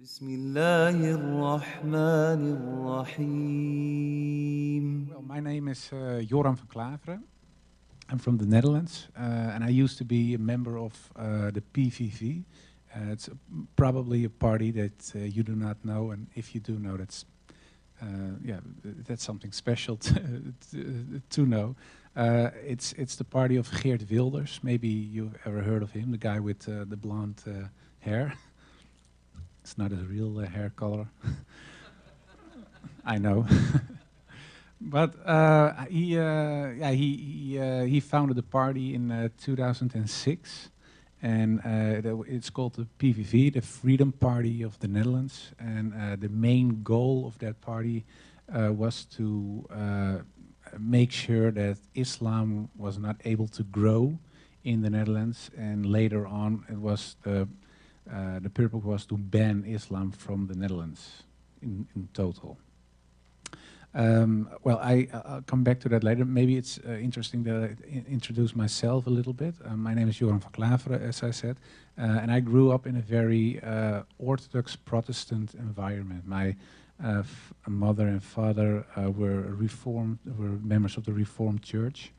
بسم الله الرحمن الرحيم. Well, my name is Joram van Klaveren. I'm from the Netherlands, and I used to be a member of the PVV. It's probably a party that you do not know, and if you do know, that's something special to know. It's the party of Geert Wilders. Maybe you've ever heard of him, the guy with the blonde hair. It's not his real hair color. I know. But he founded the party in 2006, and it's called the PVV, the Freedom Party of the Netherlands. And the main goal of that party was to make sure that Islam was not able to grow in the Netherlands, and later on, it was the purpose was to ban Islam from the Netherlands in total. Well, I'll come back to that later. Maybe it's interesting that I introduce myself a little bit. My name is Joram van Klaveren, as I said, and I grew up in a very Orthodox Protestant environment. My mother and father were members of the Reformed Church.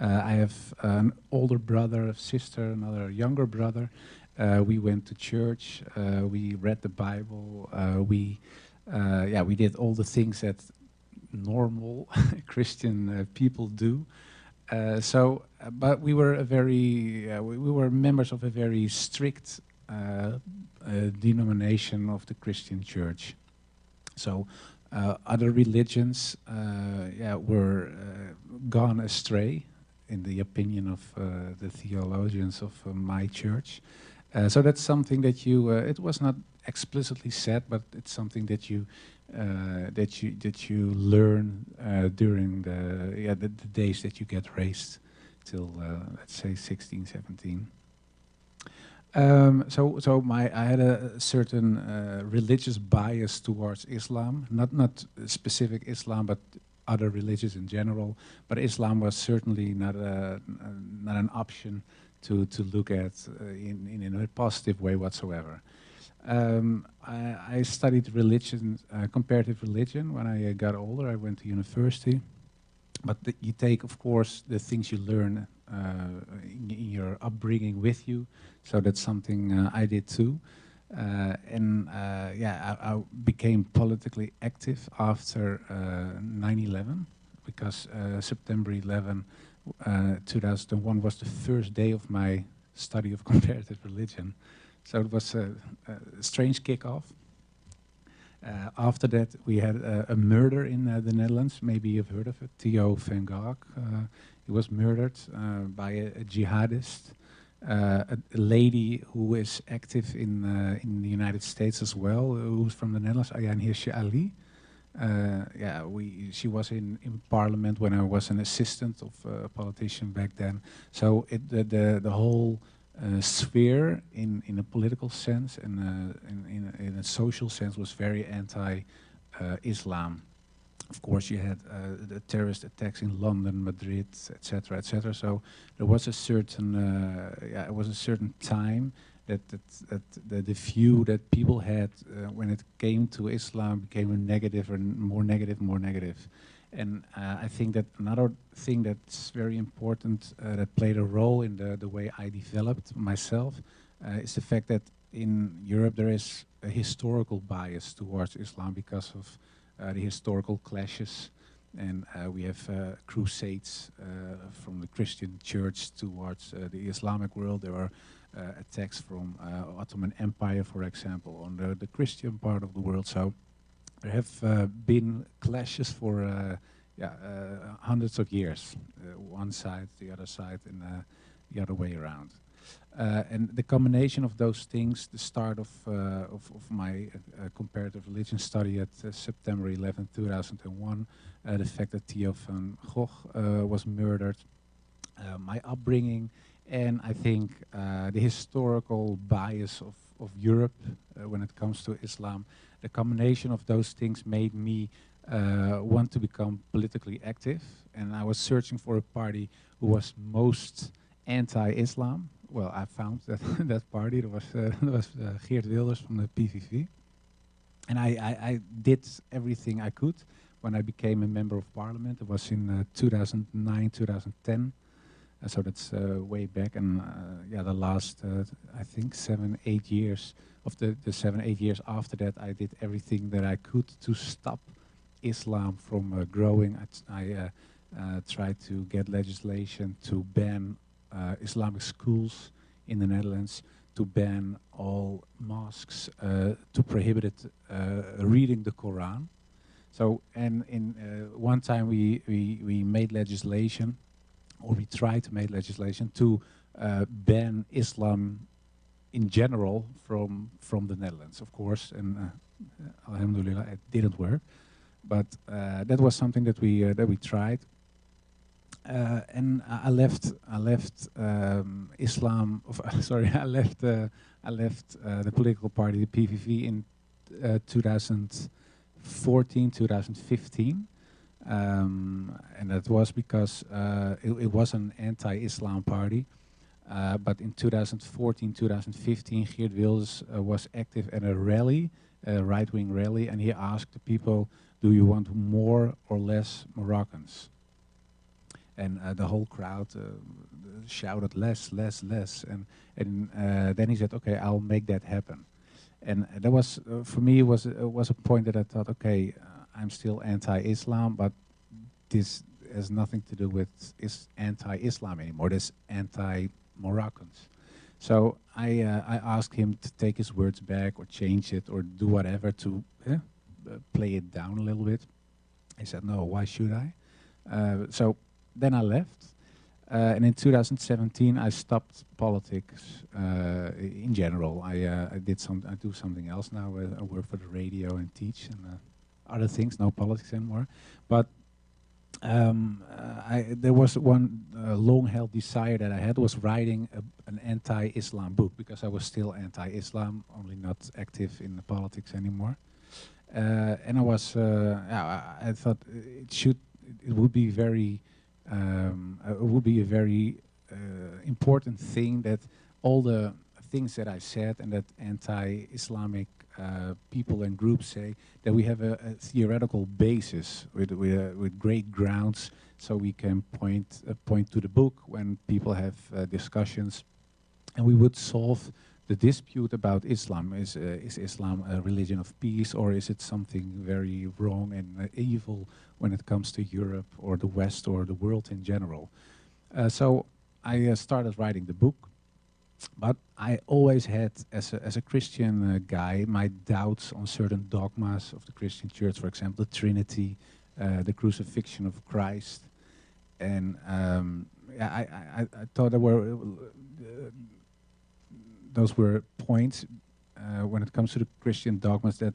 I have an older brother, a sister, another younger brother. We went to church. We read the Bible. We did all the things that normal Christian people do. But we were we were members of a very strict denomination of the Christian Church. So other religions, were gone astray, in the opinion of the theologians of my church. So that's something that it was not explicitly said, but it's something that you learn during the days that you get raised till let's say 16, 17. I had a certain religious bias towards Islam, not specific Islam, but other religions in general. But Islam was certainly not an option to look at in a positive way whatsoever. I studied religion, comparative religion, when I got older. I went to university. But you take, of course, the things you learn in your upbringing with you. So that's something I did too. I became politically active after 9/11, because September 11, 2001 was the first day of my study of comparative religion. So it was a strange kickoff. After that, we had a murder in the Netherlands. Maybe you've heard of it, Theo van Gogh. He was murdered by a jihadist. A lady who is active in the United States as well, who's from the Netherlands, Ayaan Hirsi Ali. She was in parliament when I was an assistant of a politician back then. So the whole sphere in a political sense and in a social sense was very anti-Islam. Of course, you had the terrorist attacks in London, Madrid, etc., etc. So there was a certain, it was a certain time that the view that people had when it came to Islam became a negative and more negative, more negative. And I think that another thing that's very important that played a role in the way I developed myself is the fact that in Europe there is a historical bias towards Islam because of the historical clashes, and we have crusades from the Christian church towards the Islamic world. There are attacks from Ottoman Empire, for example, on the Christian part of the world. So there have been clashes for hundreds of years, one side, the other side, and the other way around. And the combination of those things, the start of my comparative religion study at September 11, 2001, the fact that Theo van Gogh was murdered, my upbringing, and I think the historical bias of Europe when it comes to Islam, the combination of those things made me want to become politically active, and I was searching for a party who was most anti-Islam. Well, I found that that party. There was Geert Wilders from the PVV, and I did everything I could when I became a member of parliament. It was in 2009, 2010. So that's way back, and yeah, the last I think 7, 8 years of the 7, 8 years after that, I did everything that I could to stop Islam from growing. I tried to get legislation to ban Islamic schools in the Netherlands, to ban all mosques, to prohibit reading the Quran. So, and in one time we made legislation, or we tried to make legislation to ban Islam in general from the Netherlands, of course, and alhamdulillah, it didn't work. But that was something that we tried. And I left Islam. Sorry, I left the political party, the PVV, in 2014, 2015. And that was because it was an anti-Islam party. But in 2014, 2015, Geert Wilders was active at a rally, a right-wing rally, and he asked the people, do you want more or less Moroccans? And the whole crowd shouted less, less, less. And then he said, okay, I'll make that happen. And that was, for me, was a point that I thought, okay, I'm still anti-Islam, but this has nothing to do with anti-Islam anymore. This anti-Moroccans. So I asked him to take his words back or change it or do whatever to play it down a little bit. He said, no, why should I? So then I left. And in 2017, I stopped politics in general. I do something else now. I work for the radio and teach and other things. No politics anymore. But there was one long-held desire that I had, was writing an anti-Islam book, because I was still anti-Islam, only not active in the politics anymore. And I was, I thought it would be a very important thing that all the things that I said and that anti-Islamic people and groups say, that we have a theoretical basis with great grounds, so we can point to the book when people have discussions, and we would solve the dispute about Islam. Is Islam a religion of peace, or is it something very wrong and evil when it comes to Europe or the West or the world in general? So I started writing the book, but I always had, as a Christian guy, my doubts on certain dogmas of the Christian Church, for example, the Trinity, the crucifixion of Christ, and I thought those were points when it comes to the Christian dogmas that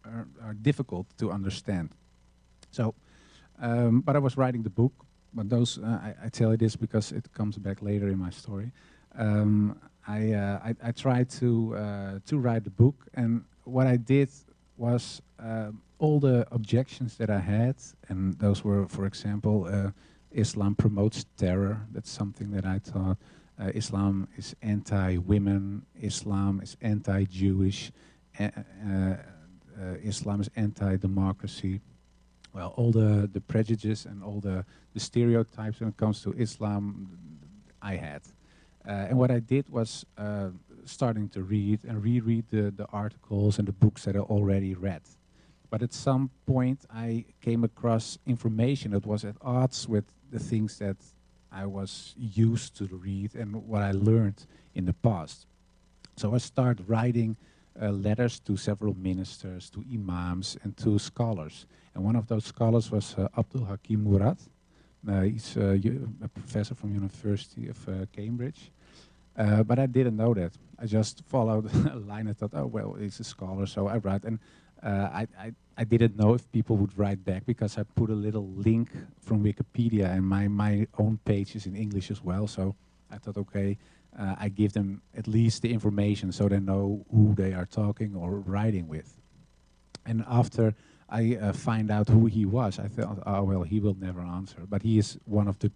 are difficult to understand. So, but I was writing the book, but those, I tell you this because it comes back later in my story. I tried to write the book, and what I did was all the objections that I had, and those were, for example, Islam promotes terror. That's something that I thought. Islam is anti-women. Islam is anti-Jewish. Islam is anti-democracy. Well, all the prejudices and all the stereotypes when it comes to Islam, I had. And what I did was starting to read and reread the articles and the books that I already read. But at some point, I came across information that was at odds with the things that I was used to read and what I learned in the past. So I started writing letters to several ministers, to imams, and to scholars. And one of those scholars was Abdul Hakim Murad. He's a professor from University of Cambridge. But I didn't know that. I just followed a line. I thought, oh, well, he's a scholar, so I write. And I didn't know if people would write back, because I put a little link from Wikipedia, and my own page is in English as well. So I thought, okay, I give them at least the information so they know who they are talking or writing with. And after I find out who he was, I thought, oh, well, he will never answer. But he is one of the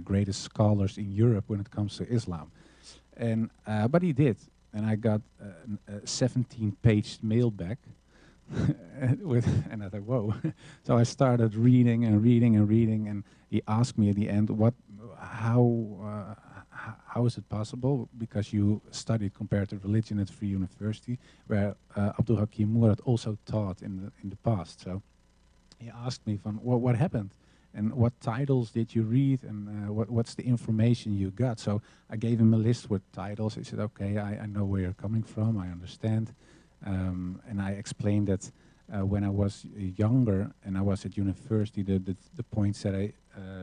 greatest scholars in Europe when it comes to Islam. And but he did, and I got a 17-page mail back with, and I thought, whoa. So I started reading and reading and reading, and he asked me at the end, how is it possible? Because you studied comparative religion at Free University, where Abdul Hakim Murad also taught in the past. So he asked me, from what happened? And what titles did you read, and what's the information you got? So I gave him a list with titles. He said, okay, I know where you're coming from, I understand. And I explained that when I was younger and I was at university, the points that I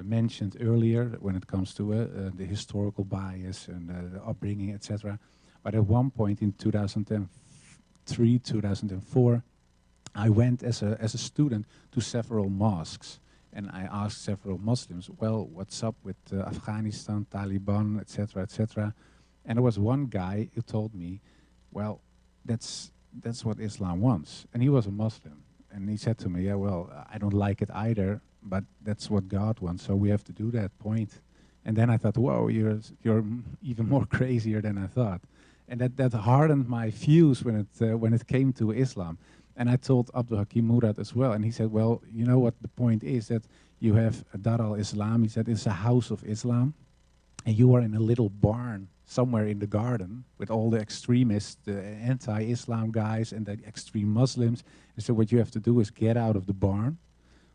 mentioned earlier when it comes to the historical bias and the upbringing, etc. But at one point in 2003, 2004, I went as a student to several mosques. And I asked several Muslims, well, what's up with Afghanistan, Taliban, etc., etc. And there was one guy who told me, well, that's what Islam wants. And he was a Muslim. And he said to me, yeah, well, I don't like it either, but that's what God wants, so we have to do that point. And then I thought, whoa, you're even more crazier than I thought. And that hardened my views when it came to Islam. And I told Abdul Hakim Murad as well, and he said, well, you know what the point is, that you have Dar al-Islam, he said, it's a house of Islam, and you are in a little barn somewhere in the garden with all the extremists, the anti-Islam guys and the extreme Muslims. And so what you have to do is get out of the barn,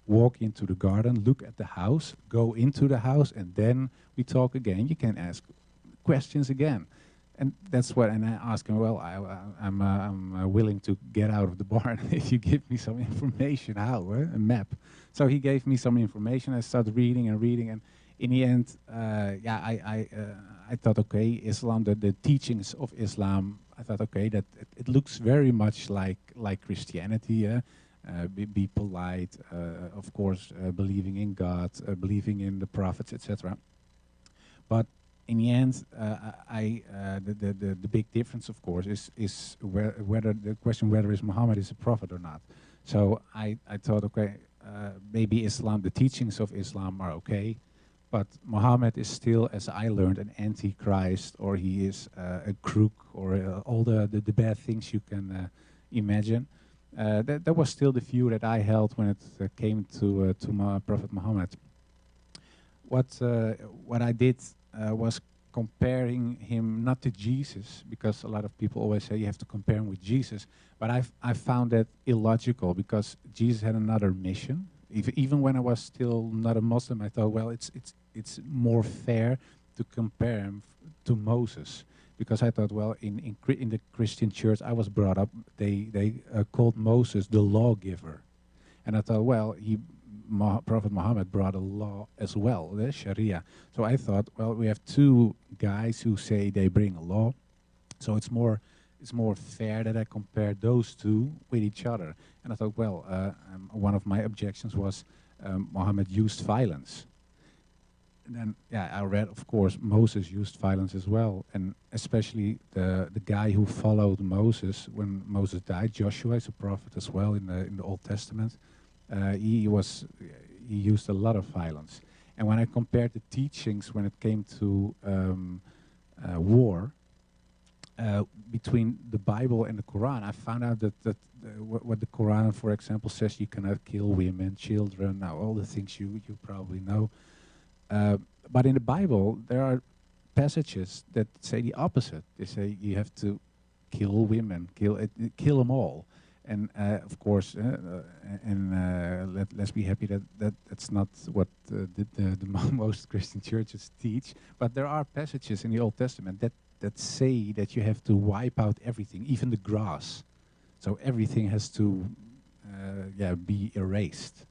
walk into the garden, look at the house, go into the house, and then we talk again. You can ask questions again. And that's what, and I asked him, well, I'm willing to get out of the barn if you give me some information. How? A map. So he gave me some information. I started reading and reading, and in the end, I thought, okay, Islam, the teachings of Islam, I thought, okay, that it looks very much like Christianity. Yeah? Be polite, of course, believing in God, believing in the prophets, etc. But in the end, the big difference, of course, is whether the question whether Muhammad is a prophet or not. So I thought, okay, maybe Islam, the teachings of Islam are okay, but Muhammad is still, as I learned, an antichrist, or he is a crook, or all the bad things you can imagine. That was still the view that I held when it came to Prophet Muhammad. What I did was comparing him not to Jesus, because a lot of people always say you have to compare him with Jesus, but I found that illogical, because Jesus had another mission. Even when I was still not a Muslim, I thought, well, it's more fair to compare him to Moses, because I thought, well, in the Christian church I was brought up, they called Moses the lawgiver, and I thought, well, Prophet Muhammad brought a law as well, the Sharia. So I thought, well, we have two guys who say they bring a law, so it's more fair that I compare those two with each other. And I thought, well, one of my objections was Muhammad used violence. And then, yeah, I read, of course, Moses used violence as well, and especially the guy who followed Moses when Moses died, Joshua is a prophet as well in the Old Testament. He used a lot of violence. And when I compared the teachings when it came to war between the Bible and the Quran, I found out that what the Quran, for example, says, you cannot kill women, children, now all the things you probably know. But in the Bible, there are passages that say the opposite. They say you have to kill women, kill them all. And of course, let's be happy that's not what the most Christian churches teach. But there are passages in the Old Testament that say that you have to wipe out everything, even the grass. So everything has to be erased.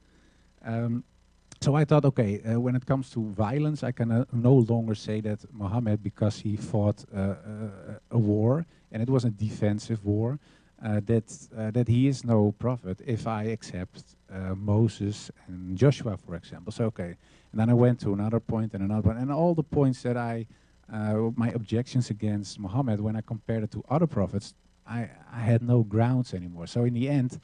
So I thought, okay, when it comes to violence, I can no longer say that Muhammad, because he fought a war, and it was a defensive war, that he is no prophet if I accept Moses and Joshua, for example. So, okay. And then I went to another point and another one, and all the points that my objections against Muhammad, when I compared it to other prophets, I had no grounds anymore. So in the end,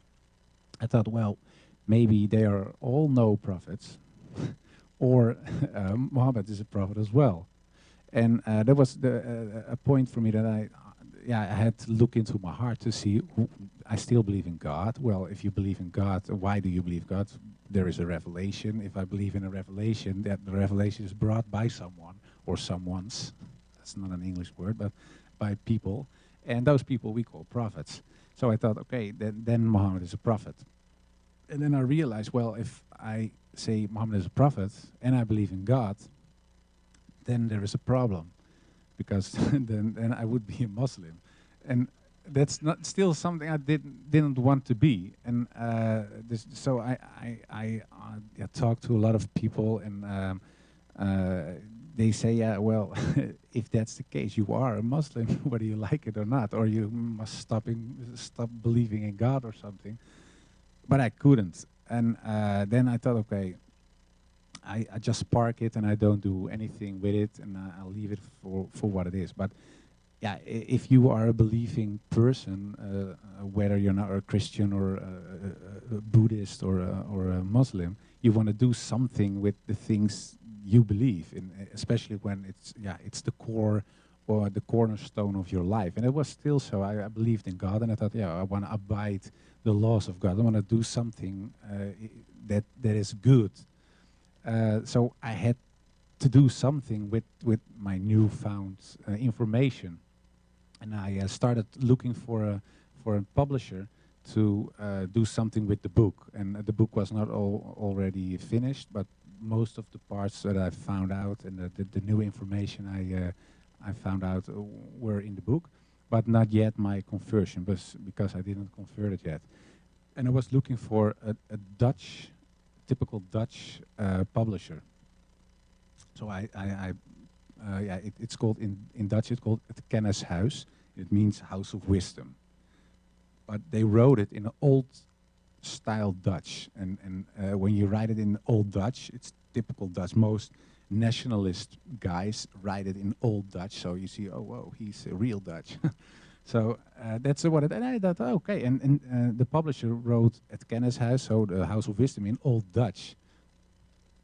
I thought, well, maybe they are all no prophets, or Muhammad is a prophet as well. And that was a point for me that I had to look into my heart to see. I still believe in God. Well, if you believe in God, why do you believe God? There is a revelation. If I believe in a revelation, that the revelation is brought by someone or someone's. That's not an English word, but by people, and those people we call prophets. So I thought, okay, then Muhammad is a prophet. And then I realized, well, if I say Muhammad is a prophet and I believe in God, then there is a problem, because then I would be a Muslim, and that's not still something I didn't want to be. And so I talked to a lot of people, and they say, yeah, well, if that's the case, you are a Muslim, whether you like it or not, or you must stop believing in God or something. But I couldn't, and then I thought, okay, I just park it and I don't do anything with it, and I'll leave it for what it is. But yeah, if you are a believing person, whether you're not a Christian or a Buddhist or a Muslim, you want to do something with the things you believe in, especially when it's the core or the cornerstone of your life. And it was still so. I believed in God, and I thought, yeah, I want to abide the laws of God. I want to do something that is good. So I had to do something with my newfound information, and I started looking for a publisher to do something with the book. And the book was not already finished, but most of the parts that I found out and the new information I found out were in the book, but not yet my conversion, because I didn't convert it yet. And I was looking for a Dutch, typical Dutch publisher. So it's called in Dutch. It's called het Kennishuis. It means house of wisdom. But they wrote it in an old style Dutch, and when you write it in old Dutch, it's typical Dutch. Most nationalist guys write it in old Dutch, so you see, oh, whoa, he's a real Dutch. So that's what it. And I thought, oh, okay. And the publisher wrote het Kennishuis, so the House of Wisdom, in old Dutch.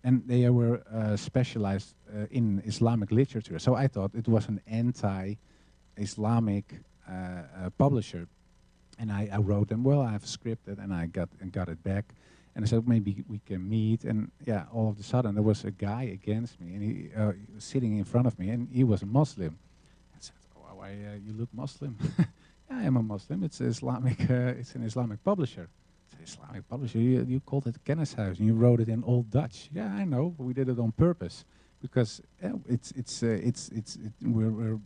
And they were specialized in Islamic literature. So I thought it was an anti-Islamic publisher. And I wrote them, well, I have scripted, and I got it back. And I said, maybe we can meet. And yeah, all of a sudden there was a guy against me, and he was sitting in front of me, and he was a Muslim. I said, oh, why you look Muslim? Yeah, I am a Muslim. It's Islamic. It's an Islamic publisher. Islamic publisher, you called it Kennishuis, and you wrote it in old Dutch. Yeah, I know, but we did it on purpose, because we're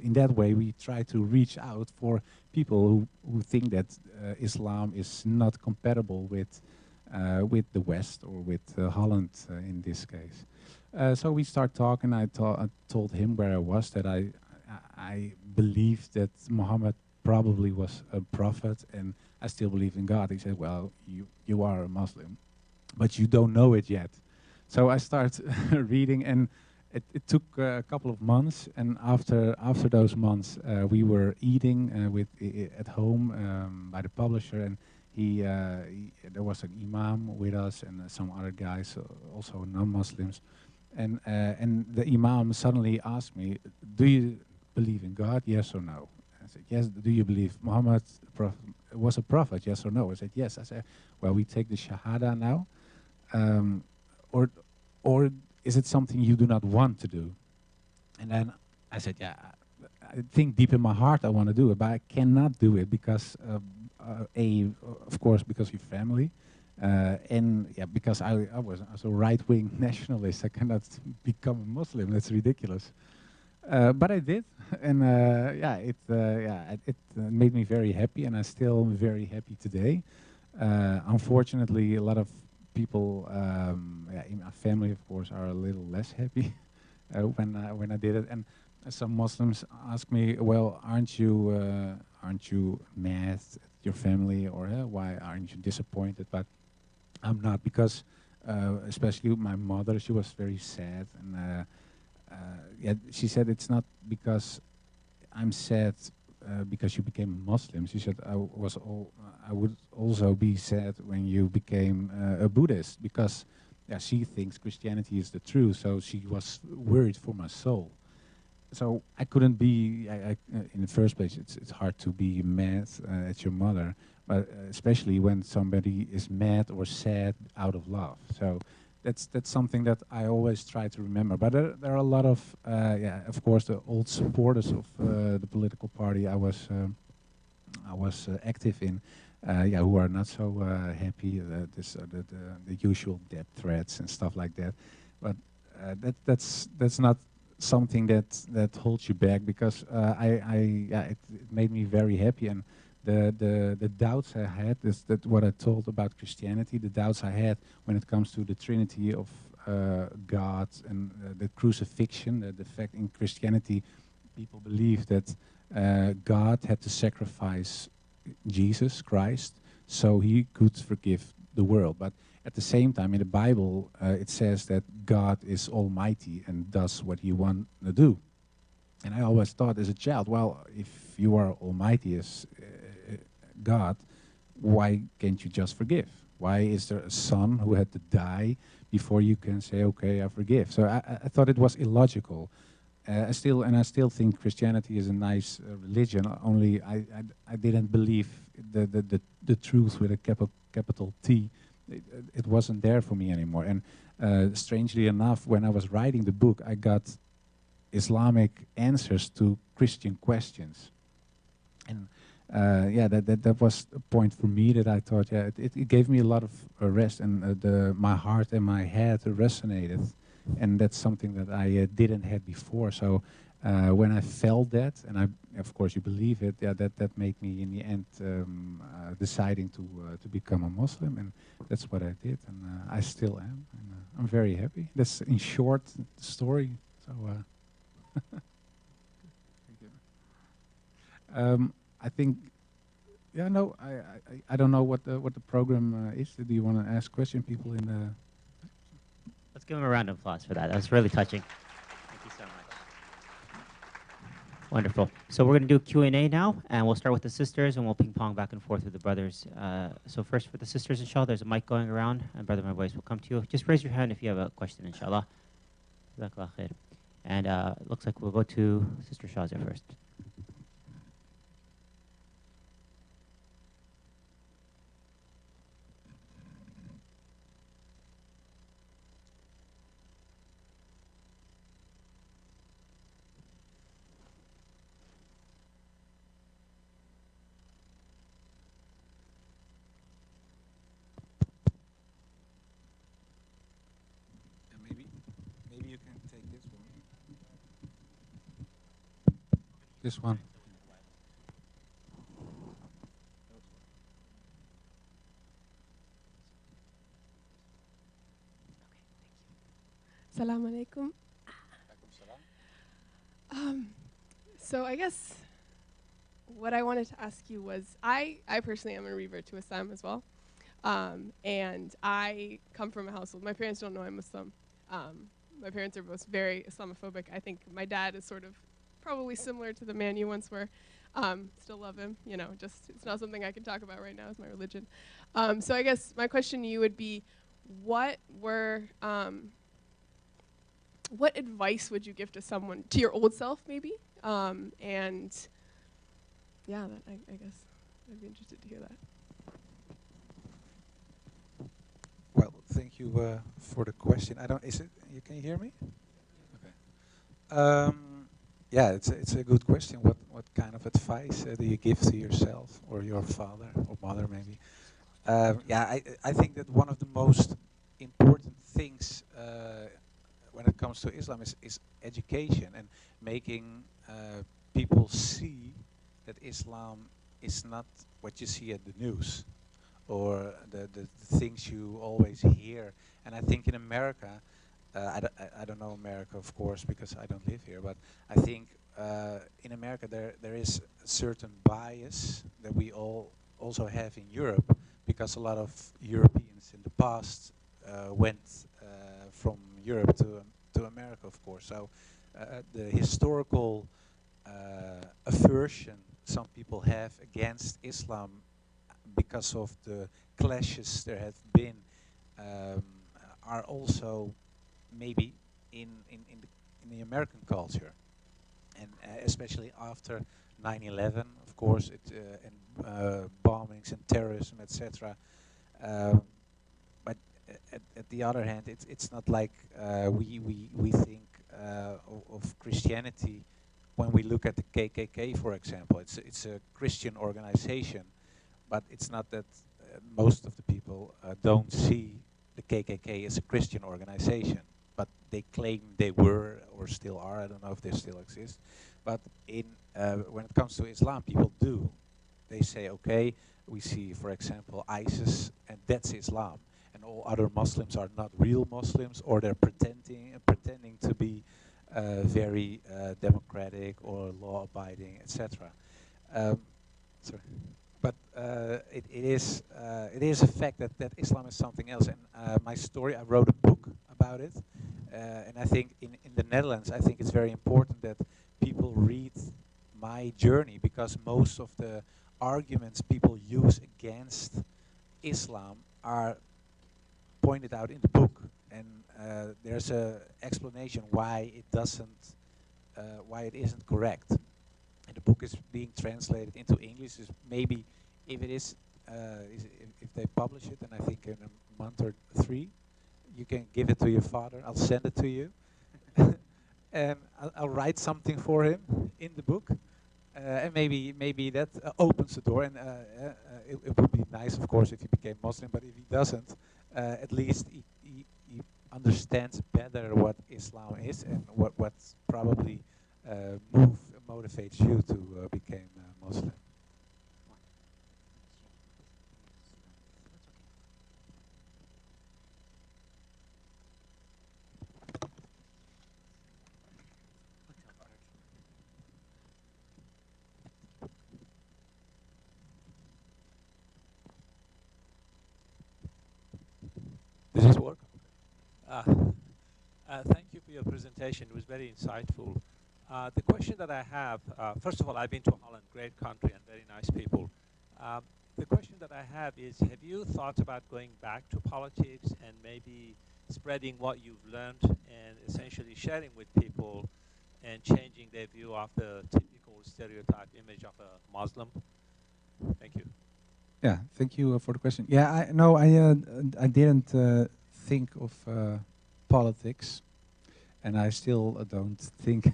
in that way we try to reach out for people who think that Islam is not compatible with the West, or with Holland in this case. So we start talking. I told him where I was, that I believed that Muhammad probably was a prophet, and I still believe in God. He said, well, you are a Muslim, but you don't know it yet. So I start reading, and it took a couple of months, and after those months, we were eating at home by the publisher, and there was an imam with us, and some other guys, also non-Muslims, and the imam suddenly asked me, do you believe in God, yes or no? I said, yes. Do you believe Muhammad was a prophet, yes or no? I said, yes. I said, well, we take the Shahada now, or is it something you do not want to do? And then I said, yeah, I think deep in my heart I want to do it, but I cannot do it because, of course, because of your family, and yeah, because I was a right-wing nationalist. I cannot become a Muslim. That's ridiculous. But I did, and it made me very happy, and I'm still very happy today. Unfortunately, a lot of people in my family, of course, are a little less happy when I did it. And some Muslims ask me, "Well, aren't you mad at your family, or why aren't you disappointed?" But I'm not, because especially my mother, she was very sad, and yeah, she said, it's not because I'm sad because you became Muslim. She said, I would also be sad when you became a Buddhist, because yeah, she thinks Christianity is the truth, so she was worried for my soul. So I couldn't be. In the first place, it's hard to be mad at your mother, but especially when somebody is mad or sad out of love. So that's something that I always try to remember. But there are a lot of yeah, of course, the old supporters of the political party I was active in. Yeah, who are not so happy. The usual death threats and stuff like that. But that's not something that holds you back, because yeah, it made me very happy. And the doubts I had, is that what I told about Christianity, the doubts I had when it comes to the Trinity of God and the crucifixion, the fact in Christianity people believe that God had to sacrifice Jesus Christ so he could forgive the world. But at the same time, in the Bible, it says that God is almighty and does what he wants to do. And I always thought as a child, well, if you are almighty as God, why can't you just forgive? Why is there a son who had to die before you can say, okay, I forgive? So I thought it was illogical. I still think Christianity is a nice religion. Only I didn't believe the truth with a capital T. It wasn't there for me anymore. And strangely enough, when I was writing the book, I got Islamic answers to Christian questions. And yeah, that was a point for me that I thought, yeah, it gave me a lot of rest, and my heart and my head resonated. And that's something that I didn't have before. So when I felt that, and of course you believe it, yeah, that made me in the end deciding to become a Muslim, and that's what I did, and I still am, and I'm very happy. That's in short the story. So thank you. I think, yeah, no, I don't know what the program is. Do you want to ask question people in the? Let's give him a round of applause for that. That was really touching. Thank you so much. Wonderful. So we're going to do Q&A now, and we'll start with the sisters, and we'll ping pong back and forth with the brothers. So first for the sisters, inshallah, there's a mic going around, and Brother My Voice will come to you. Just raise your hand if you have a question, inshallah. Jazakallah khair. And it looks like we'll go to Sister Shazia first. Maybe you can take this one. This one. Assalamu alaikum. So I guess what I wanted to ask you was, I personally am a revert to Islam as well. And I come from a household, my parents don't know I'm Muslim. My parents are both very Islamophobic. I think my dad is sort of probably similar to the man you once were. Still love him, you know, just it's not something I can talk about right now as my religion. So I guess my question to you would be, what advice would you give to someone, to your old self maybe? And yeah, I guess I'd be interested to hear that. Well, thank you for the question. I don't. Is it? Can you hear me? Okay. Yeah, it's a good question. What kind of advice do you give to yourself or your father or mother maybe? Yeah, I think that one of the most important things when it comes to Islam is education and making people see that Islam is not what you see at the news or the things you always hear. And I think in America, I don't know America, of course, because I don't live here, but I think in America there is a certain bias that we all also have in Europe, because a lot of Europeans in the past went from Europe to America, of course. So the historical aversion some people have against Islam because of the clashes there have been are also maybe in the American culture, and especially after 9/11, of course, and bombings and terrorism, etc. But at the other hand, it's not like we think of Christianity when we look at the KKK, for example. It's a Christian organization, but it's not that most of the people don't see the KKK as a Christian organization, but they claim they were or still are. I don't know if they still exist, but when it comes to Islam, people do. They say, okay, we see, for example, ISIS, and that's Islam, and all other Muslims are not real Muslims, or they're pretending to be very democratic or law-abiding, etc. Sorry. But it is a fact that Islam is something else. And my story, I wrote a book about it, and I think in the Netherlands, I think it's very important that people read my journey, because most of the arguments people use against Islam are pointed out in the book, and there's a explanation why it isn't correct. And the book is being translated into English. Is maybe if it is, if they publish it, and I think in a month or 3, you can give it to your father. I'll send it to you, and I'll write something for him in the book, and maybe that opens the door. And it would be nice, of course, if he became Muslim. But if he doesn't, at least he understands better what Islam is and what probably motivates you to become Muslim. Does this work? Thank you for your presentation. It was very insightful. The question that I have, first of all, I've been to Holland, great country and very nice people. The question that I have is, have you thought about going back to politics and maybe spreading what you've learned and essentially sharing with people and changing their view of the typical stereotype image of a Muslim? Thank you. Yeah, thank you for the question. Yeah, I didn't think of politics, and I still don't think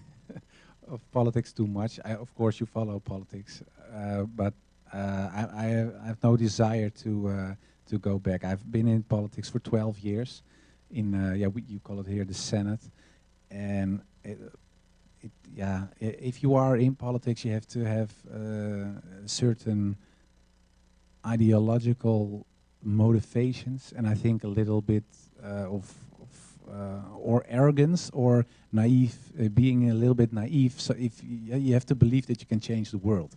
of politics too much. Of course, you follow politics, but I have no desire to go back. I've been in politics for 12 years, in you call it here the Senate, and if you are in politics, you have to have certain ideological motivations, and I think a little bit or arrogance or naive, being a little bit naive. So if you have to believe that you can change the world,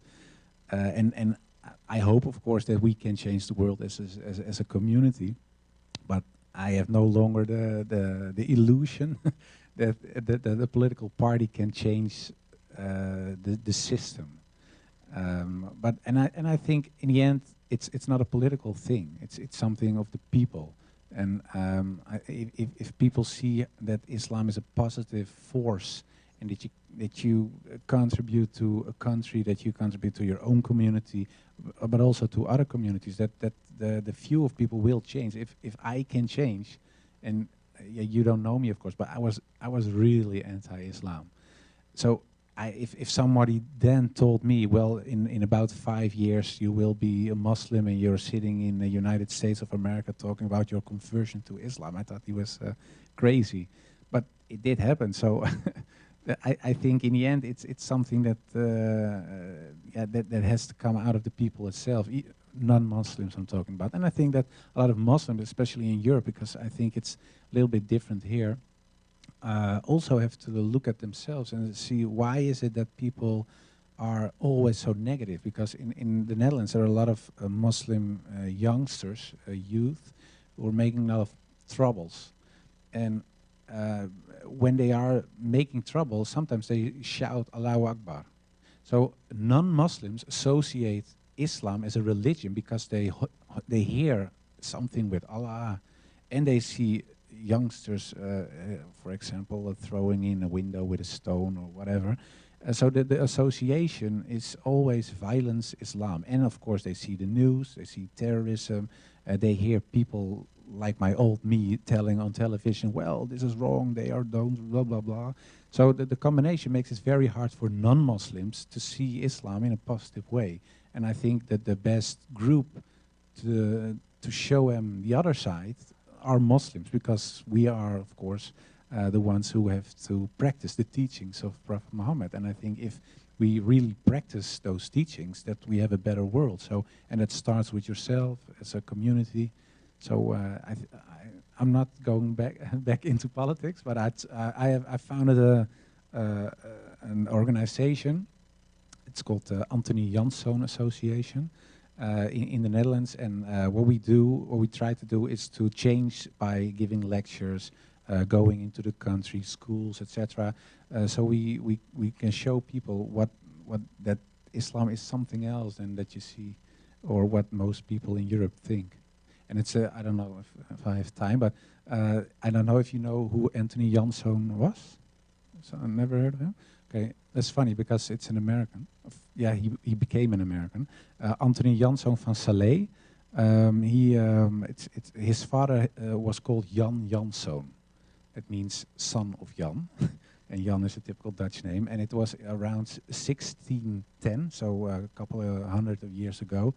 and I hope, of course, that we can change the world as a community. But I have no longer the illusion that the political party can change the system. But I think in the end, it's not a political thing. It's something of the people. And if people see that Islam is a positive force, and that you contribute to a country, that you contribute to your own community, but also to other communities, that the view of people will change. If I can change, and you don't know me, of course, but I was really anti-Islam. So if somebody then told me, well, in about 5 years you will be a Muslim and you're sitting in the United States of America talking about your conversion to Islam, I thought he was crazy. But it did happen. So I think in the end it's something that that has to come out of the people itself, non-Muslims I'm talking about. And I think that a lot of Muslims, especially in Europe, because I think it's a little bit different here, also have to look at themselves and see why is it that people are always so negative. Because in the Netherlands there are a lot of Muslim youngsters, youth, who are making a lot of troubles. And when they are making trouble, sometimes they shout Allahu Akbar. So non-Muslims associate Islam as a religion because they hear something with Allah, and they see youngsters, for example, throwing in a window with a stone or whatever. So the association is always violence, Islam. And of course they see the news, they see terrorism, they hear people like my old me telling on television, well, this is wrong, they are don't, blah, blah, blah. So the combination makes it very hard for non-Muslims to see Islam in a positive way. And I think that the best group to show them the other side are Muslims, because we are, of course, the ones who have to practice the teachings of Prophet Muhammad. And I think if we really practice those teachings, that we have a better world. So, and it starts with yourself as a community. So I'm not going back into politics, but I founded an organization. It's called the Anthony Janszoon Association in the Netherlands. And what we try to do is to change by giving lectures, going into the country, schools, etc. So we can show people what that Islam is something else than that you see, or what most people in Europe think. And it's I don't know if I have time, but I don't know if you know who Anthony Janszoon was. So I never heard of him. Okay, that's funny because it's an American. Yeah, he became an American. Anthony Janszoon van Salé. His father was called Jan Janszoon. It means son of Jan. And Jan is a typical Dutch name. And it was around 1610, so a couple of hundred of years ago.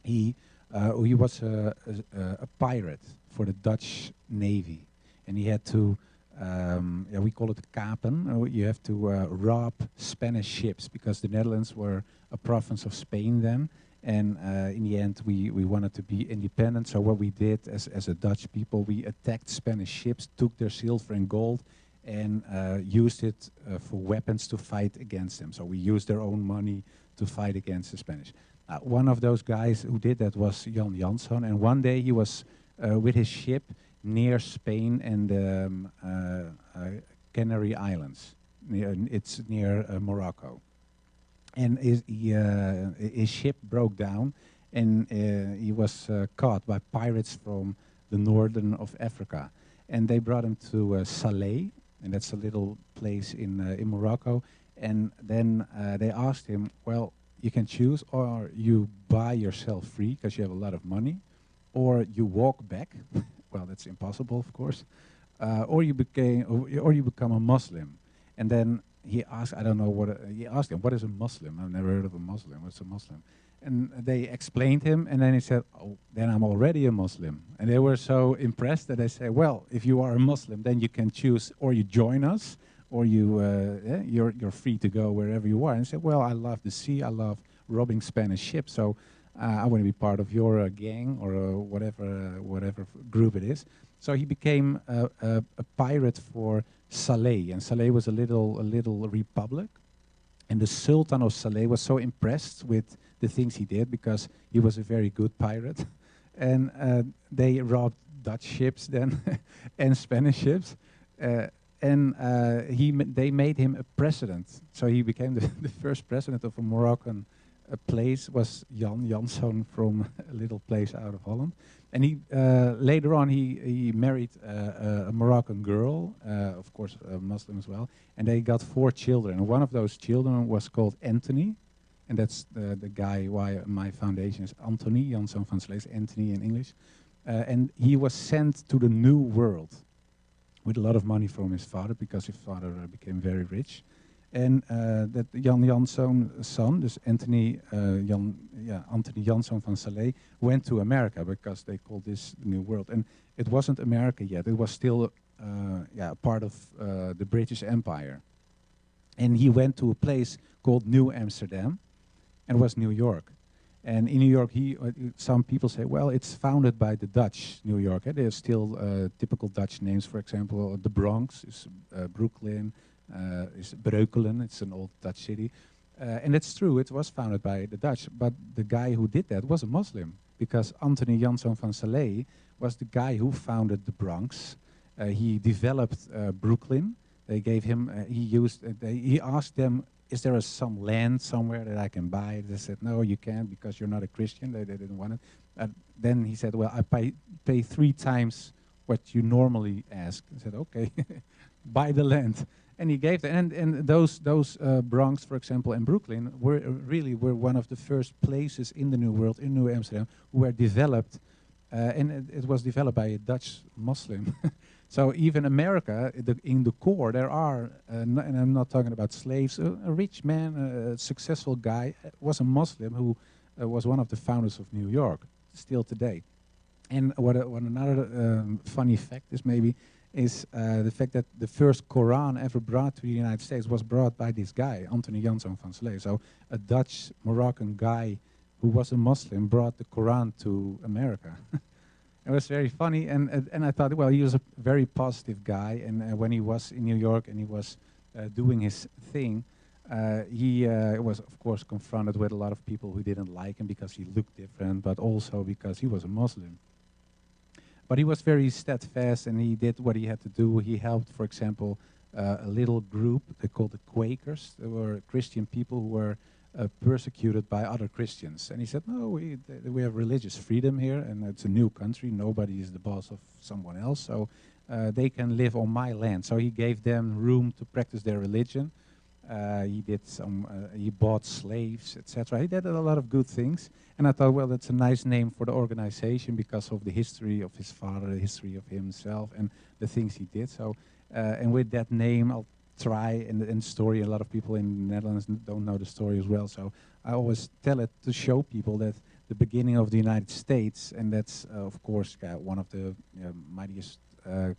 He was a pirate for the Dutch Navy. And he had to, we call it kapen. You have to rob Spanish ships, because the Netherlands were a province of Spain then. And in the end, we wanted to be independent. So what we did as a Dutch people, we attacked Spanish ships, took their silver and gold, and used it for weapons to fight against them. So we used their own money to fight against the Spanish. One of those guys who did that was Jan Janszoon. And one day he was with his ship near Spain and the Canary Islands. It's near Morocco. And his ship broke down, and he was caught by pirates from the northern of Africa. And they brought him to Salé, and that's a little place in Morocco. And then they asked him, well, you can choose, or you buy yourself free because you have a lot of money, or you walk back. Well, that's impossible, of course. Or you become a Muslim. And then he asked, I don't know what, he asked him, what is a Muslim? I've never heard of a Muslim. What's a Muslim? And they explained him, and then he said, oh, then I'm already a Muslim. And they were so impressed that they said, well, if you are a Muslim, then you can choose, or you join us, or you're free to go wherever you are. And he said, well, I love the sea, I love robbing Spanish ships, so I want to be part of your gang, or whatever group it is. So he became a pirate for Salé, and Salé was a little republic, and the Sultan of Salé was so impressed with the things he did, because he was a very good pirate, and they robbed Dutch ships then and Spanish ships, and they made him a president. So he became the first president of a Moroccan place. Was Jan Janszoon from a little place out of Holland. And he later on he married a Moroccan girl, of course a Muslim as well, and they got 4 children. And one of those children was called Anthony, and that's the guy why my foundation is Anthony Janszoon van Salé, Anthony in English. And he was sent to the New World with a lot of money from his father, because his father became very rich. And that Jan Janszoon's son, dus Anthony Janszoon van Salé, went to America, because they called this the New World. And it wasn't America yet; it was still part of the British Empire. And he went to a place called New Amsterdam, and it was New York. And in New York, some people say, well, it's founded by the Dutch, New York. There's still typical Dutch names. For example, the Bronx is Brooklyn. Is Breukelen, it's an old Dutch city. And it's true, it was founded by the Dutch, but the guy who did that was a Muslim, because Anthony Janszoon van Salé was the guy who founded the Bronx. He developed Brooklyn. They gave him, he asked them, is there some land somewhere that I can buy? They said, no, you can't, because you're not a Christian. They didn't want it. Then he said, well, I pay 3 times what you normally ask. I said, okay, buy the land. And he gave that. And those Bronx, for example, and Brooklyn were really one of the first places in the New World, in New Amsterdam, who were developed, and it was developed by a Dutch Muslim. So even America, in the core, there are, and I'm not talking about slaves, a rich man, a successful guy, was a Muslim who was one of the founders of New York, still today. And what another funny fact is maybe, is the fact that the first Quran ever brought to the United States was brought by this guy, Anthony Janszoon van Slee. So a Dutch Moroccan guy who was a Muslim brought the Quran to America. It was very funny, and I thought, well, he was a very positive guy, and when he was in New York and he was doing his thing, he was, of course, confronted with a lot of people who didn't like him because he looked different, but also because he was a Muslim. But he was very steadfast, and he did what he had to do. He helped, for example, a little group, they called the Quakers. They were Christian people who were persecuted by other Christians. And he said, no, we have religious freedom here, and it's a new country. Nobody is the boss of someone else, so they can live on my land. So he gave them room to practice their religion. He bought slaves, etc. He did a lot of good things. And I thought, well, that's a nice name for the organization because of the history of his father, the history of himself, and the things he did. So, and with that name, I'll try, and story, a lot of people in the Netherlands don't know the story as well. So I always tell it to show people that the beginning of the United States, and that's, of course, one of the mightiest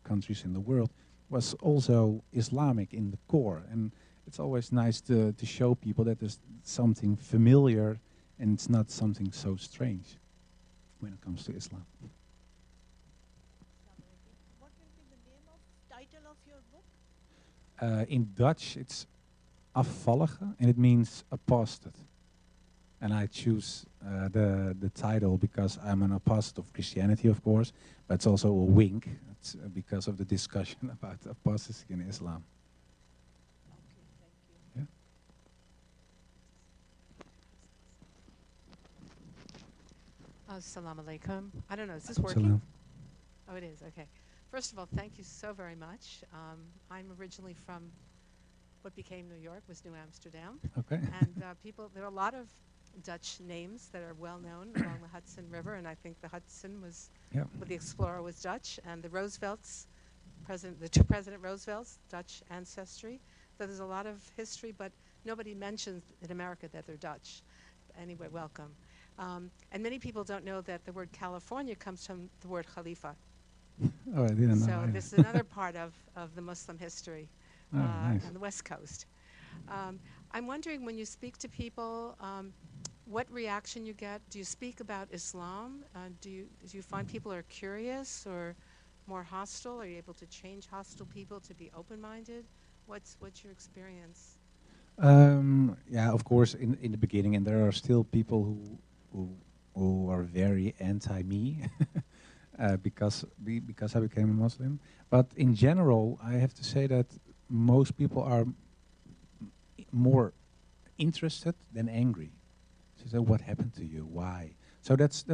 countries in the world, was also Islamic in the core. And it's always nice to show people that there's something familiar and it's not something so strange when it comes to Islam. What will be the name of title of your book? In Dutch, it's afvallige, and it means apostate. And I choose the title because I'm an apostate of Christianity, of course, but it's also a wink. It's because of the discussion about apostasy in Islam. Assalamu alaikum. I don't know, is this working? Salam. Oh, it is, okay. First of all, thank you so very much. I'm originally from what became New York, was New Amsterdam. Okay. And there are a lot of Dutch names that are well known along the Hudson River, and I think the Hudson was, Yeah. the explorer was Dutch, and the Roosevelts, the two President Roosevelts, Dutch ancestry. So there's a lot of history, but nobody mentions in America that they're Dutch. Anyway, welcome. And many people don't know that the word California comes from the word Khalifa. Oh, I didn't know. So either. this is another part of the Muslim history Oh, nice. on the West Coast. I'm wondering, when you speak to people, what reaction you get. Do you speak about Islam? Do you find people are curious or more hostile? Are you able to change hostile people to be open-minded? What's your experience? Yeah, of course, in the beginning, and there are still people who are very anti-me because I became a Muslim. But in general, I have to say that most people are more interested than angry. So what happened to you? Why? So that's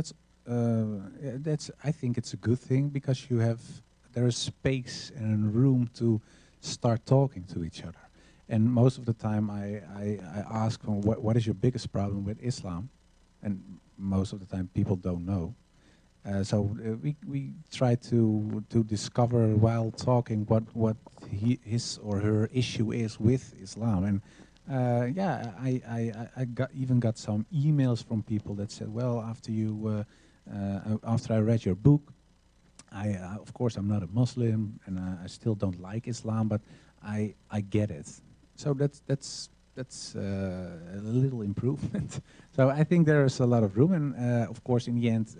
I think it's a good thing because there is space and room to start talking to each other. And most of the time I ask them, what is your biggest problem with Islam? And most of the time people don't know. So we try to discover while talking what his or her issue is with Islam. And yeah, I even got some emails from people that said, well, after I read your book, of course I'm not a Muslim and I still don't like Islam, but I get it. So that's a little improvement. So I think there is a lot of room, and of course, in the end,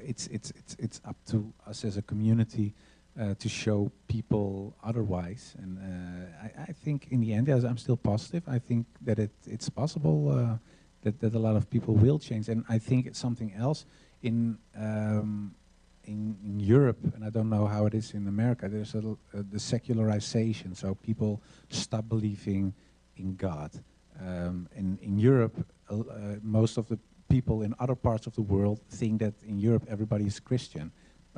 it's up to us as a community to show people otherwise. And I think in the end, yes, I'm still positive. I think that it's possible that a lot of people will change, and I think it's something else in Europe, and I don't know how it is in America. There's the secularization, so people stop believing in God. In Europe, most of the people in other parts of the world think that in Europe everybody is Christian,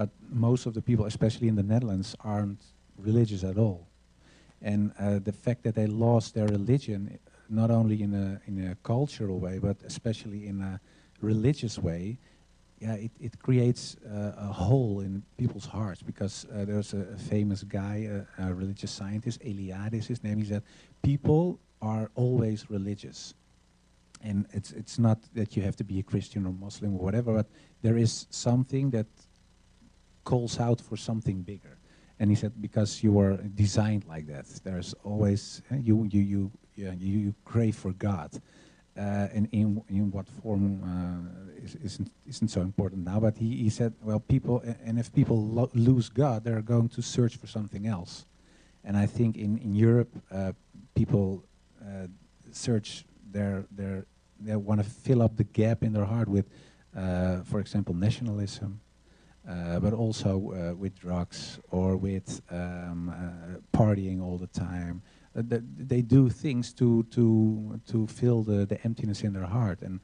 but most of the people, especially in the Netherlands, aren't religious at all. And the fact that they lost their religion, not only in a cultural way, but especially in a religious way, yeah, it creates a hole in people's hearts, because there's a famous guy, a religious scientist, Eliade is his name. He said, people are always religious. And it's not that you have to be a Christian or Muslim or whatever, but there is something that calls out for something bigger. And he said, because you are designed like that, there's always, you crave for God. And in what form isn't so important now, but he said, well, people, and if people lose God, they're going to search for something else. And I think in Europe, people search they want to fill up the gap in their heart with, for example, nationalism, but also with drugs or with partying all the time. They do things to fill the emptiness in their heart, and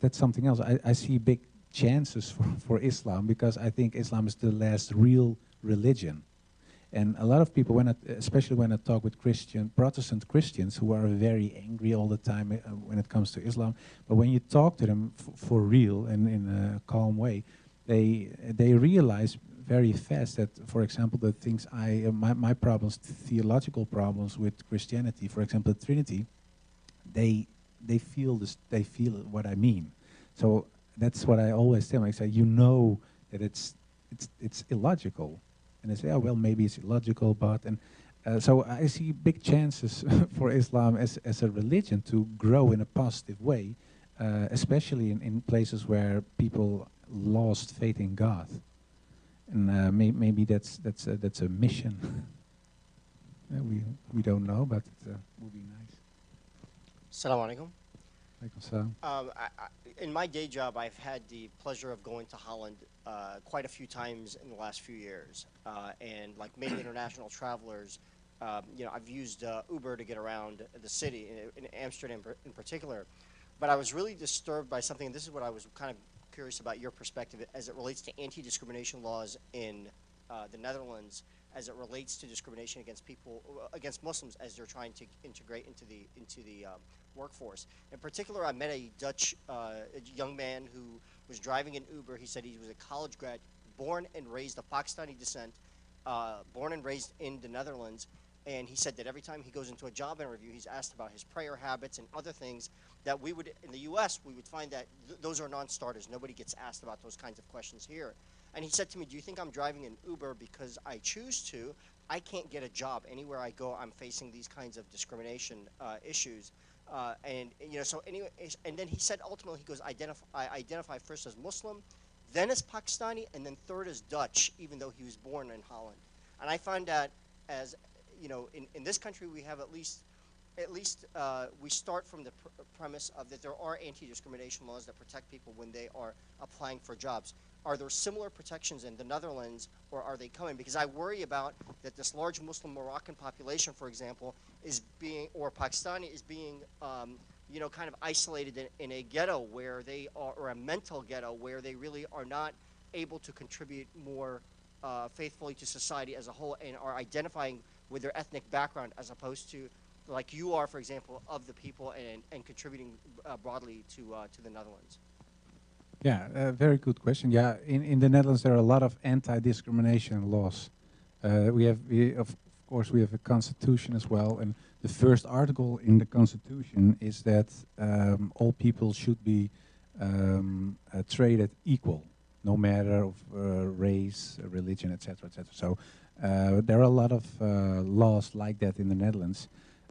that's something else. I see big chances for Islam, because I think Islam is the last real religion. And a lot of people, especially when I talk with Protestant Christians, who are very angry all the time when it comes to Islam, but when you talk to them for real and in a calm way, they realize very fast that, for example, the things my problems, theological problems with Christianity, for example, the Trinity, they feel this, they feel what I mean. So that's what I always tell them. I say, you know that it's illogical. And they say, oh, well, maybe it's illogical, but... And so I see big chances for Islam as a religion to grow in a positive way, especially in places where people lost faith in God. And maybe that's a mission. We don't know, but it would be nice. Assalamu alaikum. Alaikum salam. In my day job, I've had the pleasure of going to Holland quite a few times in the last few years. And like many international travelers, I've used Uber to get around the city, in Amsterdam in particular. But I was really disturbed by something, and this is what I was kind of curious about your perspective as it relates to anti-discrimination laws in the Netherlands, as it relates to discrimination against Muslims as they're trying to integrate into the workforce. In particular, I met a Dutch young man who was driving an Uber. He said he was a college grad, born and raised of Pakistani descent, born and raised in the Netherlands. And he said that every time he goes into a job interview, he's asked about his prayer habits and other things that we would, in the U.S., we would find that those are non-starters. Nobody gets asked about those kinds of questions here. And he said to me, do you think I'm driving an Uber because I choose to? I can't get a job. Anywhere I go, I'm facing these kinds of discrimination issues. So anyway, and then he said ultimately, he goes, I identify first as Muslim, then as Pakistani, and then third as Dutch, even though he was born in Holland. And I find that as, in this country we have at least we start from the premise of that there are anti-discrimination laws that protect people when they are applying for jobs. Are there similar protections in the Netherlands, or are they coming? Because I worry about that this large Muslim Moroccan population, for example, is being, or Pakistani is being, kind of isolated in a ghetto where they are, or a mental ghetto where they really are not able to contribute more faithfully to society as a whole, and are identifying with their ethnic background as opposed to, like you are, for example, of the people and contributing broadly to the Netherlands. Yeah, very good question. Yeah, in the Netherlands there are a lot of anti-discrimination laws. Of course, we have a constitution as well, and the first article in the constitution is that all people should be treated equal, no matter of race, religion, etc., etc. So there are a lot of laws like that in the Netherlands.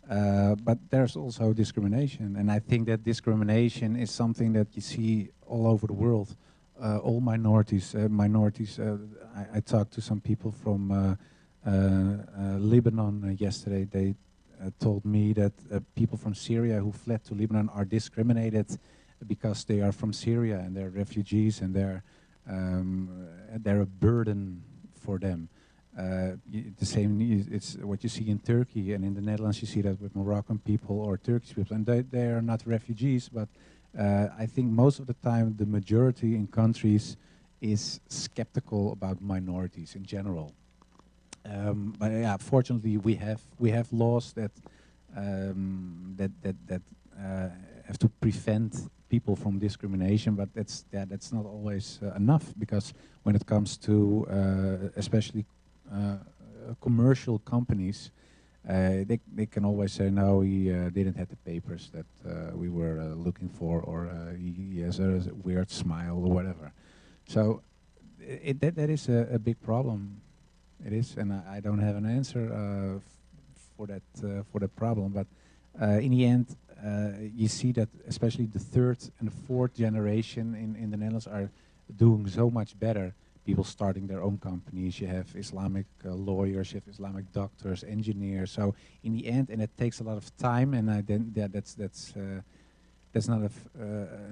But there's also discrimination, and I think that discrimination is something that you see all over the world. All minorities. I talked to some people from Lebanon yesterday. They told me that people from Syria who fled to Lebanon are discriminated because they are from Syria and they're refugees, and they're a burden for them. The same, it's what you see in Turkey, and in the Netherlands you see that with Moroccan people or Turkish people, and they are not refugees, but I think most of the time the majority in countries is skeptical about minorities in general. But yeah, fortunately, we have laws that have to prevent people from discrimination. But that's not always enough, because when it comes to especially commercial companies, they can always say, no, he didn't have the papers that we were looking for, or he has a weird smile or whatever. So that is a big problem. It is, and I don't have an answer for that problem. But in the end, you see that especially the third and fourth generation in the Netherlands are doing so much better. People starting their own companies. You have Islamic lawyers, you have Islamic doctors, engineers. So in the end, and it takes a lot of time, and that's not a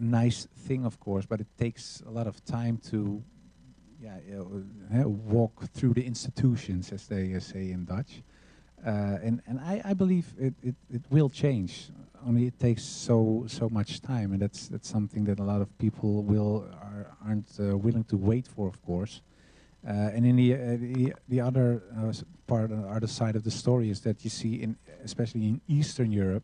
nice thing, of course, but it takes a lot of time to walk through the institutions, as they say in Dutch. And I believe it will change. Only it takes so much time, and that's something that a lot of people aren't willing to wait for, of course. And in the other other side of the story is that you see, especially in Eastern Europe,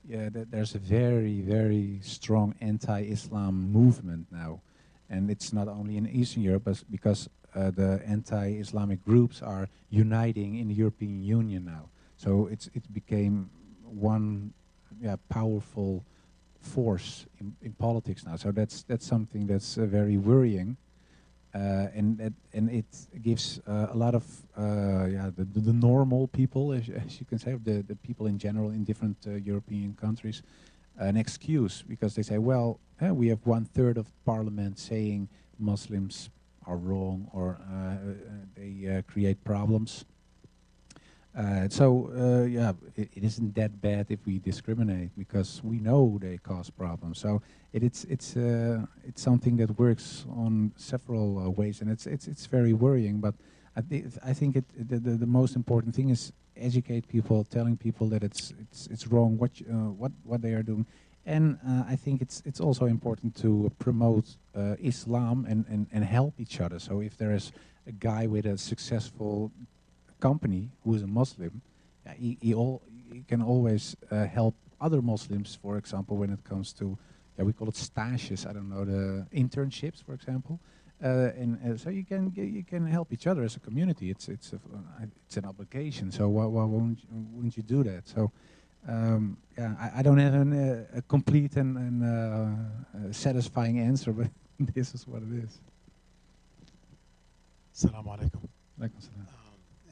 that there's a very strong anti-Islam movement now, and it's not only in Eastern Europe, but because the anti-Islamic groups are uniting in the European Union now. So it became one powerful force in politics now. So that's something that's very worrying, and it gives a lot of the normal people, as you can say, the people in general in different European countries, an excuse, because they say, well, we have 1/3 of parliament saying Muslims are wrong, or they create problems. It isn't that bad if we discriminate, because we know they cause problems. So it's something that works on several ways, and it's very worrying. But I think the most important thing is educate people, telling people that it's wrong what they are doing. And I think it's also important to promote Islam and help each other. So if there is a guy with a successful company who is a Muslim, he can always help other Muslims, for example, when it comes to, we call it stages, I don't know, the internships, for example. So you can help each other as a community. It's an obligation. So why wouldn't you do that? So I don't have a complete and satisfying answer, but this is what it is. Assalamu alaikum. Alaikum salam.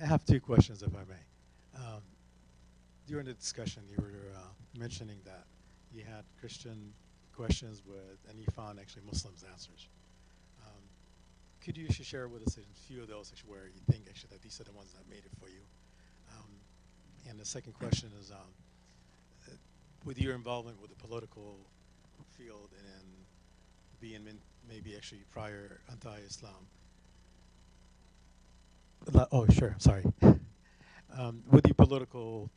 I have two questions, if I may. During the discussion, you were mentioning that you had Christian questions and you found actually Muslims' answers. Could you share with us a few of those where you think actually that these are the ones that made it for you? And the second question is, with your involvement with the political field and being maybe actually prior anti-Islam. Oh, sure, sorry. With the political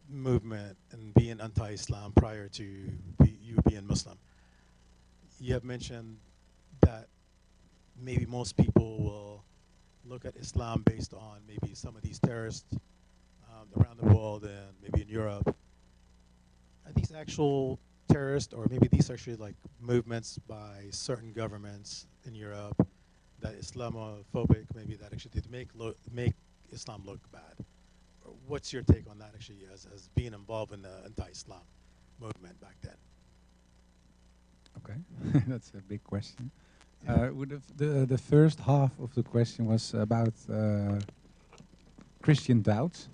movement and being anti-Islam prior to you being Muslim, you have mentioned that maybe most people will look at Islam based on maybe some of these terrorists around the world and maybe in Europe. Are these actual terrorists, or maybe these are actually like movements by certain governments in Europe that Islamophobic, maybe that actually did make Islam look bad? What's your take on that actually as being involved in the anti-Islam movement back then? Okay, that's a big question. The first half of the question was about Christian doubts.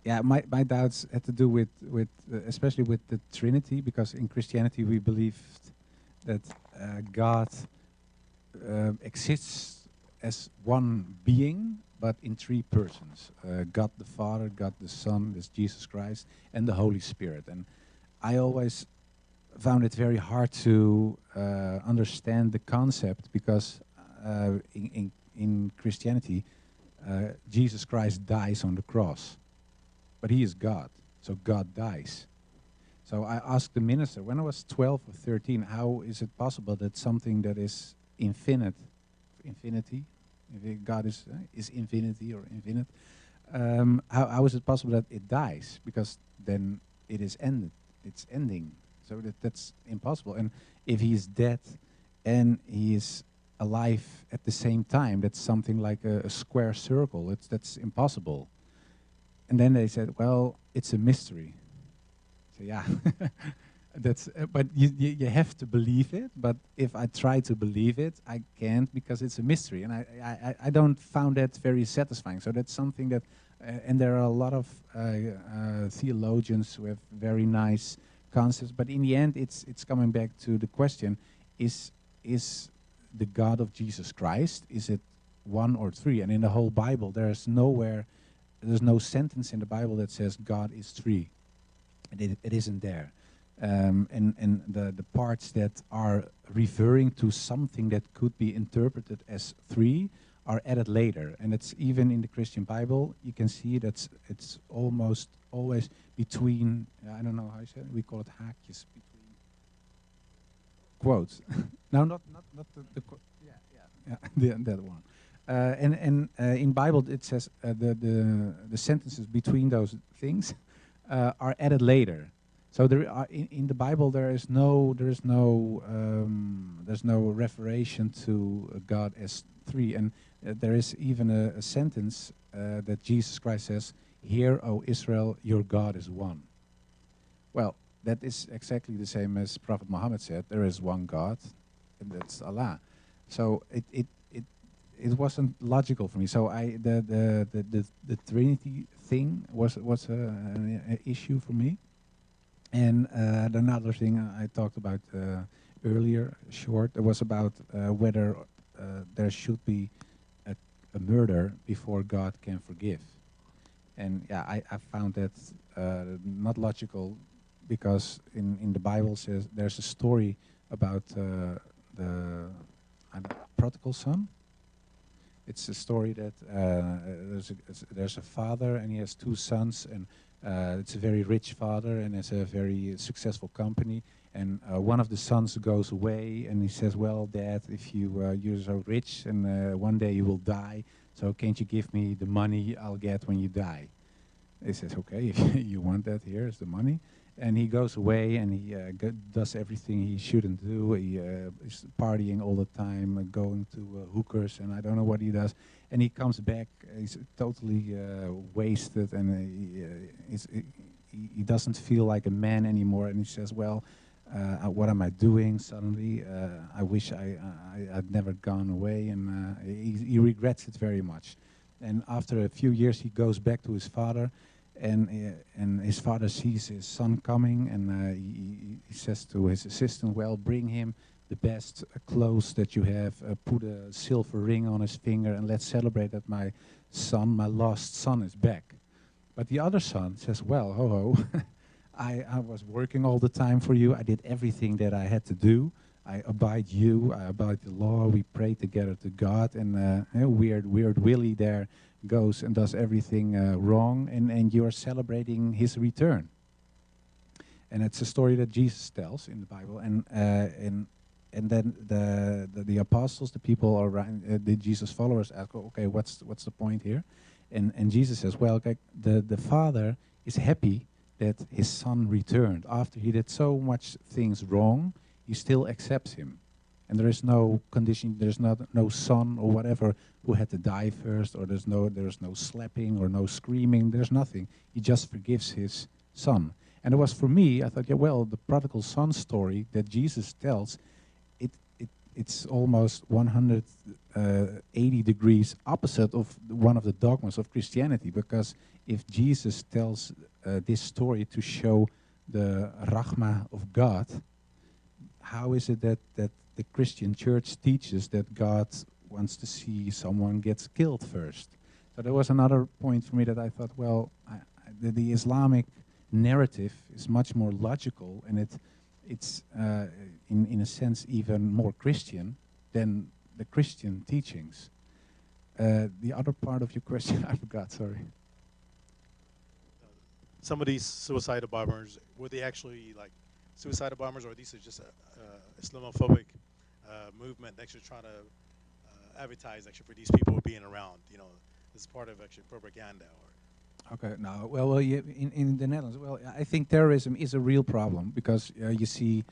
My doubts had to do with especially with the Trinity, because in Christianity we believed that God exists as one being, but in three persons: God the Father, God the Son, that's Jesus Christ, and the Holy Spirit. And I always found it very hard to understand the concept, because in Christianity, Jesus Christ dies on the cross, but he is God, so God dies. So I asked the minister when I was 12 or 13, how is it possible that something that is infinity, if God is infinity or infinite, how is it possible that it dies? Because then it is ended, it's ending. So that's impossible. And if he is dead and he is alive at the same time, that's something like a square circle. That's impossible. And then they said, well, it's a mystery. So yeah, that's. But you have to believe it. But if I try to believe it, I can't because it's a mystery, and I don't found that very satisfying. So that's something that, and there are a lot of theologians who have very nice concepts. But in the end, it's coming back to the question: is the God of Jesus Christ, is it one or three? And in the whole Bible, there's no sentence in the Bible that says God is three. It isn't there. And the parts that are referring to something that could be interpreted as three are added later. And it's even in the Christian Bible, you can see that it's almost always between, I don't know how you say it, we call it haakjes, between quotes. No, not the yeah, that one. And in Bible it says the sentences between those things are added later. So there are in the Bible there's no referation to God as three, and there is even a sentence that Jesus Christ says, "Hear, O Israel, your God is one." Well, that is exactly the same as Prophet Muhammad said. There is one God, and that's Allah. So it wasn't logical for me. So the Trinity thing was an issue for me. And another thing I talked about earlier, short, it was about whether there should be a murder before God can forgive. And yeah, I found that not logical, because in the Bible says there's a story about the prodigal son. It's a story that there's a father and he has two sons, and it's a very rich father and has a very successful company. And one of the sons goes away and he says, "Well, Dad, if you're so rich and one day you will die, so can't you give me the money I'll get when you die?" He says, "Okay, if you want that, here's the money." And he goes away and he does everything he shouldn't do. He is partying all the time, going to hookers, and I don't know what he does. And he comes back, he's totally wasted, and he doesn't feel like a man anymore. And he says, "Well, what am I doing suddenly? I wish I'd never gone away." And he regrets it very much. And after a few years, he goes back to his father. And his father sees his son coming, and he says to his assistant, "Well, bring him the best clothes that you have, put a silver ring on his finger, and let's celebrate that my lost son is back." But the other son says, "Well, ho, I was working all the time for you. I did everything that I had to do. I abide the law. We pray together to God, and weird Willie there goes and does everything wrong, and you are celebrating his return." And it's a story that Jesus tells in the Bible, and then the apostles, the people around, the Jesus followers ask, "Okay, what's the point here?" And Jesus says, "Well, okay, the father is happy that his son returned after he did so much things wrong. He still accepts him. And there is no condition, there's no son or whatever who had to die first, or there's no slapping or no screaming, there's nothing. He just forgives his son." And it was for me, I thought, yeah, well, the prodigal son story that Jesus tells, it's almost 180 degrees opposite of one of the dogmas of Christianity, because if Jesus tells this story to show the Rahma of God, how is it that the Christian church teaches that God wants to see someone gets killed first? So there was another point for me that I thought, well, the Islamic narrative is much more logical, and it's in a sense even more Christian than the Christian teachings. The other part of your question I forgot, sorry. some of these suicidal bombers, were they actually like suicidal bombers, or these are just a Islamophobic movement actually trying to advertise actually for these people being around, you know, as part of actually propaganda? Or Okay, now, well, in the Netherlands, well, I think terrorism is a real problem because you see,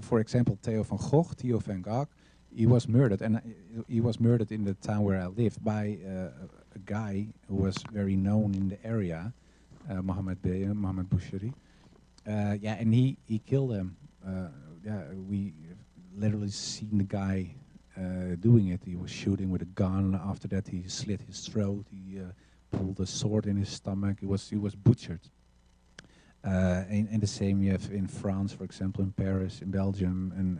for example, Theo van Gogh, he was murdered, and he was murdered in the town where I live by a guy who was very known in the area, Mohammed Boucheri. Yeah, and he killed him. Yeah, we literally seen the guy doing it. He was shooting with a gun. After that, he slit his throat. He pulled a sword in his stomach. He was butchered. And the same you have in France, for example, in Paris, in Belgium, and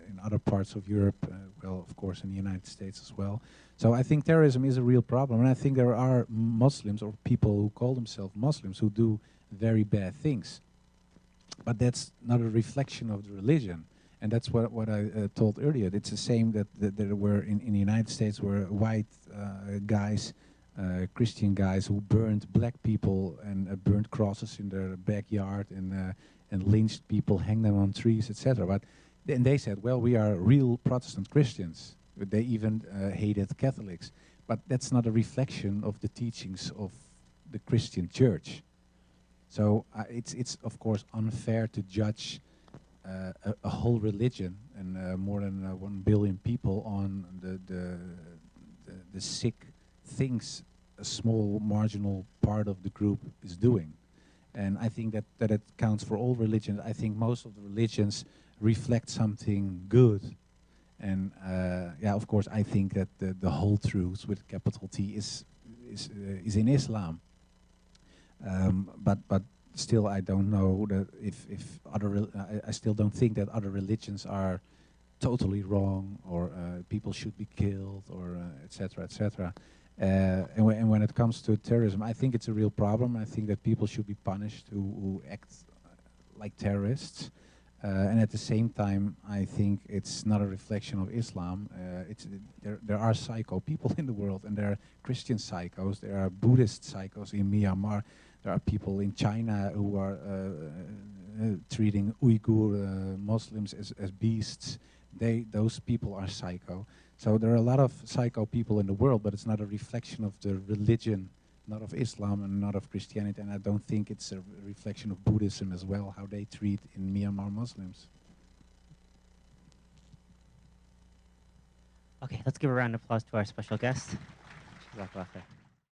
in other parts of Europe. Well, of course, in the United States as well. So I think terrorism is a real problem, and I think there are Muslims or people who call themselves Muslims who do very bad things. But that's not a reflection of the religion. And that's what I told earlier. It's the same that there were in the United States were white guys, Christian guys who burned black people and burned crosses in their backyard and lynched people, hanged them on trees, etc. But then they said, well, we are real Protestant Christians. They even hated Catholics. But that's not a reflection of the teachings of the Christian church. So it's of course unfair to judge a whole religion and more than 1 billion people on the sick things a small marginal part of the group is doing. And I think that it counts for all religions. I think most of the religions reflect something good. And yeah, of course, I think that the whole truth with capital T is in Islam. But still, I don't know that if other I still don't think that other religions are totally wrong or people should be killed or etc. etc. And when it comes to terrorism, I think it's a real problem. I think that people should be punished who act like terrorists. And at the same time, I think it's not a reflection of Islam. There are psycho people in the world, and there are Christian psychos, there are Buddhist psychos in Myanmar, there are people in China who are treating Uyghur Muslims as beasts. Those people are psycho. So there are a lot of psycho people in the world, but it's not a reflection of the religion, not of Islam and not of Christianity, and I don't think it's a reflection of Buddhism as well, how they treat in Myanmar Muslims. Okay, let's give a round of applause to our special guest. Jazakallah khair.